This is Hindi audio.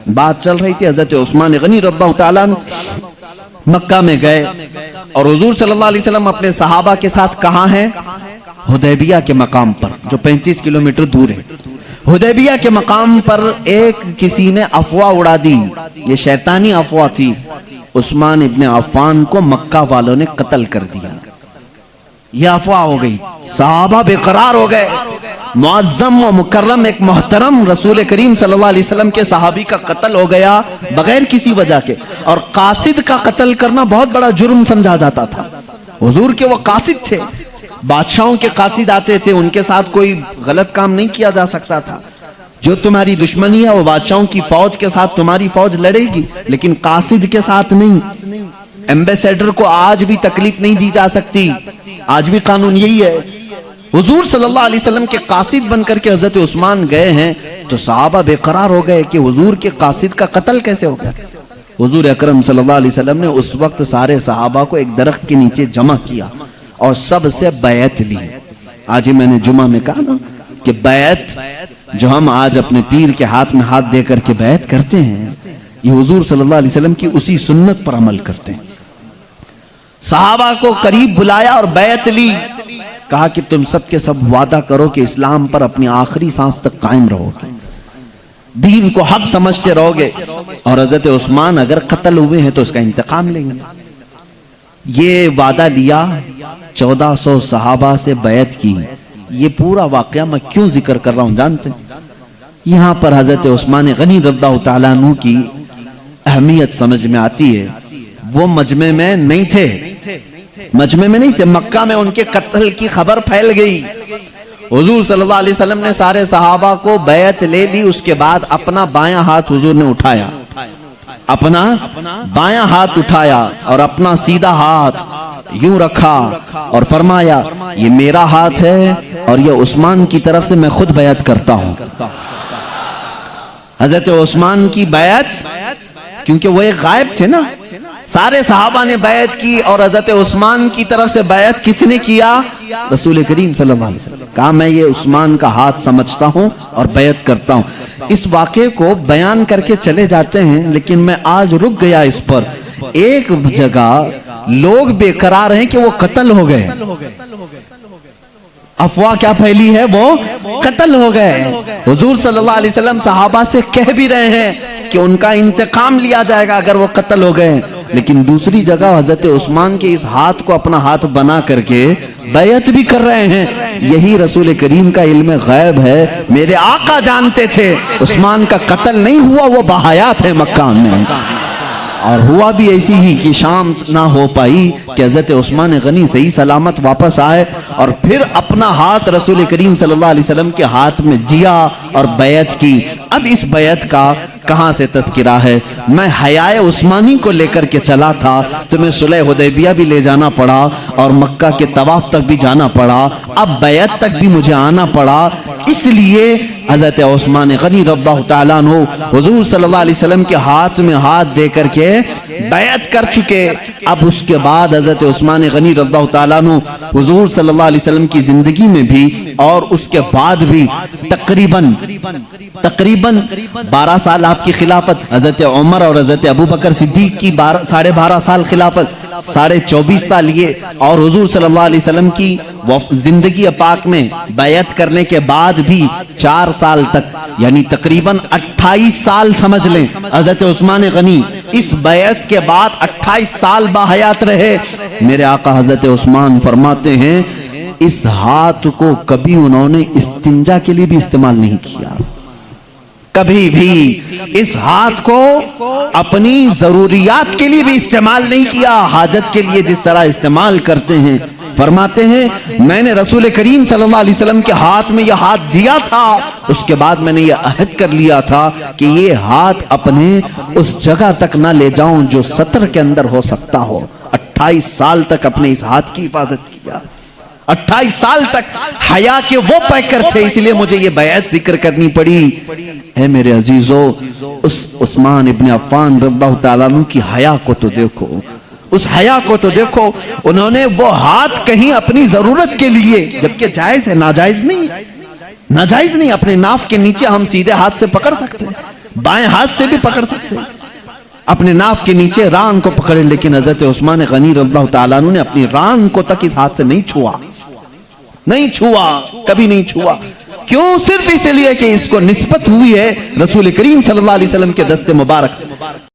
बात चल रही थी, हजरत उस्मान गनी रज़ियल्लाहु ताला मक्का में गए और हुजूर सल्लल्लाहु अलैहि वसल्लम अपने सहाबा के साथ कहाँ हैं? हुदैबिया के मकाम पर, जो 35 किलोमीटर दूर है। हुदैबिया के मकाम पर एक किसी ने अफवाह उड़ा दी, ये शैतानी अफवाह थी। उस्मान इब्ने अफ़्फ़ान को मक्का वालों ने कत्ल कर दिया। यह अफवाह हो गई, सहाबा बेकरार हो गए। मुअज़्ज़म व मुकर्रम एक मोहतरम रसूल करीम सल्लल्लाहु अलैहि वसल्लम के सहाबी का कत्ल हो गया बगैर किसी वजह के। और कासिद का कत्ल करना बहुत बड़ा जुर्म समझा जाता था। हुजूर के वो कासिद थे, बादशाहों के कासिद आते थे, उनके साथ कोई गलत काम नहीं किया जा सकता था। जो तुम्हारी दुश्मनी है वो बादशाहों की फौज के साथ तुम्हारी फौज लड़ेगी, लेकिन कासिद के साथ नहीं। एम्बेसडर को आज भी तकलीफ नहीं दी जा सकती, आज भी कानून यही है। हुजूर सल्लल्लाहु अलैहि वसल्लम के कासिद बनकर के हजरत उस्मान गए हैं, तो सहाबा बेकरार हो गए कि हुजूर के कासिद का कत्ल कैसे हो गया। हुजूर अकरम सल्लल्लाहु अलैहि वसल्लम ने उस वक्त सारे सहाबा को एक दरख्त के नीचे जमा किया और सबसे बैत ली। आज ही मैंने जुमा में कहा ना कि बैत जो हम आज अपने पीर के हाथ में हाथ दे करके बैत करते हैं, ये हुजूर सल्लल्लाहु अलैहि वसल्लम की उसी सुन्नत पर अमल करते हैं। सहाबा को करीब बुलाया और बैत ली, कहा कि तुम सब के सब वादा करो कि इस्लाम पर अपनी आखिरी सांस तक कायम रहोगे, दीन को हक समझते रहोगे, और हजरत उस्मान अगर कत्ल हुए हैं तो उसका इंतकाम लेंगे। ये वादा लिया। 1400 सहाबा से बैत की। ये पूरा वाकया मैं क्यों जिक्र कर रहा हूं जानते हैं? यहां पर हजरत उस्मान गनी रज़ियल्लाहु ताला अन्हु की अहमियत समझ में आती है। वो मजमे में नहीं थे, मजमे में नहीं थे, मक्का में उनके कत्ल की खबर फैल गई। हुजूर सल्लल्लाहु अलैहि वसल्लम ने सारे सहाबा को बैत ले ली। उसके बाद अपना बायां हाथ हुजूर ने उठाया, अपना बायां हाथ उठाया और अपना सीधा हाथ यूं रखा और फरमाया, ये मेरा हाथ है और ये उस्मान की तरफ से मैं खुद बैत करता हूं। हजरत उस्मान की बैत, क्योंकि वो एक गायब थे ना, सारे सहाबा ने बैत की और हजरत उस्मान की तरफ से बैत किसने किया? रसूल करीम सल्लल्लाहु अलैहि वसल्लम। कहा मैं ये उस्मान का हाथ समझता हूं और बैत करता हूं। इस वाक़े को बयान करके चले जाते हैं, लेकिन मैं आज रुक गया इस पर। एक जगह लोग बेकरार हैं कि वो कत्ल हो गए, अफवाह क्या फैली है, वो कत्ल हो गए। हुजूर सल्लल्लाहु अलैहि वसल्लम सहाबा से कह भी रहे हैं कि उनका इंतकाम लिया जाएगा अगर वो कत्ल हो गए, लेकिन दूसरी जगह हजरत उस्मान के इस हाथ को अपना हाथ बना करके बैत भी कर रहे हैं। यही रसूल करीम का इल्म गैब है। मेरे आका जानते थे उस्मान का कत्ल नहीं हुआ, वो बहायात है मक्का में, और हुआ भी ऐसी ही कि शाम ना हो पाई कि हजरत उस्मान गनी सही सलामत वापस आए और फिर अपना हाथ रसूल करीम सल्लल्लाहु अलैहि वसल्लम के हाथ में दिया और बैत की। अब इस बैत का कहां से तस्किरा है? मैं हयाए उस्मानी को लेकर के चला था, तुम्हें सुलह हुदैबिया भी ले जाना पड़ा और मक्का के तवाफ तक भी जाना पड़ा, अब बैत तक भी मुझे आना पड़ा। इसलिए हजरत उस्मान गनी रज़ियल्लाहु ताला अन्हु हुजूर सल्लल्लाहु अलैहि वसल्लम के हाथ में हाथ दे करके बैत कर चुके। अब उसके बाद हजरत उस्मान गनी रज़ियल्लाहु ताला अन्हु हुजूर सल्लल्लाहु अलैहि वसल्लम की जिंदगी में भी और उसके बाद भी तकरीबन 12 साल आपकी खिलाफत, हजरत उमर और हजरत अबू बकर सिद्दीक की 12.5 साल खिलाफत, 24.5 साल ये, और हुजूर सल्लल्लाहु अलैहि वसल्लम की जिंदगी पाक में बैत करने के बाद भी 4 साल तक, यानी तकरीबन 28 साल समझ लें हजरत उस्मान गनी इस बैत के बाद 28 साल बाहयात रहे। मेरे आका हजरत उस्मान फरमाते हैं इस हाथ को कभी उन्होंने इस्तिंजा के लिए भी इस्तेमाल नहीं किया, कभी भी इस हाथ को अपनी जरूरियात के लिए भी इस्तेमाल नहीं किया। हाजत के लिए जिस तरह इस्तेमाल करते हैं, फरमाते हैं मैंने रसूल करीम सल्लल्लाहु अलैहि वसल्लम के हाथ में यह हाथ दिया था, उसके बाद मैंने यह अहद कर लिया था कि ये हाथ अपने उस जगह तक ना ले जाऊं जो सतर के अंदर हो सकता हो। 28 साल तक अपने इस हाथ की हिफाजत किया, 28 साल तक हया के वो पैकर थे, इसलिए मुझे ये बैत जिक्र करनी पड़ी। है मेरे अजीजों, उस उस्मान इब्ने अफ़्फ़ान रज़ियल्लाहु ताला अन्हु की हया को तो देखो, उस हया को तो देखो। उन्होंने वो हाथ कहीं अपनी जरूरत के लिए, जबकि जायज है, नाजायज नहीं, नाजायज नहीं। अपने नाफ के नीचे हम सीधे हाथ से पकड़ सकते हैं, बाएं हाथ से भी पकड़ सकते हैं, अपने नाफ के नीचे रान को पकड़े, लेकिन हजरत उस्मान गनी रज़ियल्लाहु ताला अन्हु ने अपनी रान को तक इस हाथ से नहीं छुआ, नहीं छुआ, कभी नहीं छुआ। क्यों? सिर्फ इसलिए कि इसको निस्बत हुई है रसूल करीम सल्लल्लाहु अलैहि वसल्लम के दस्ते मुबारक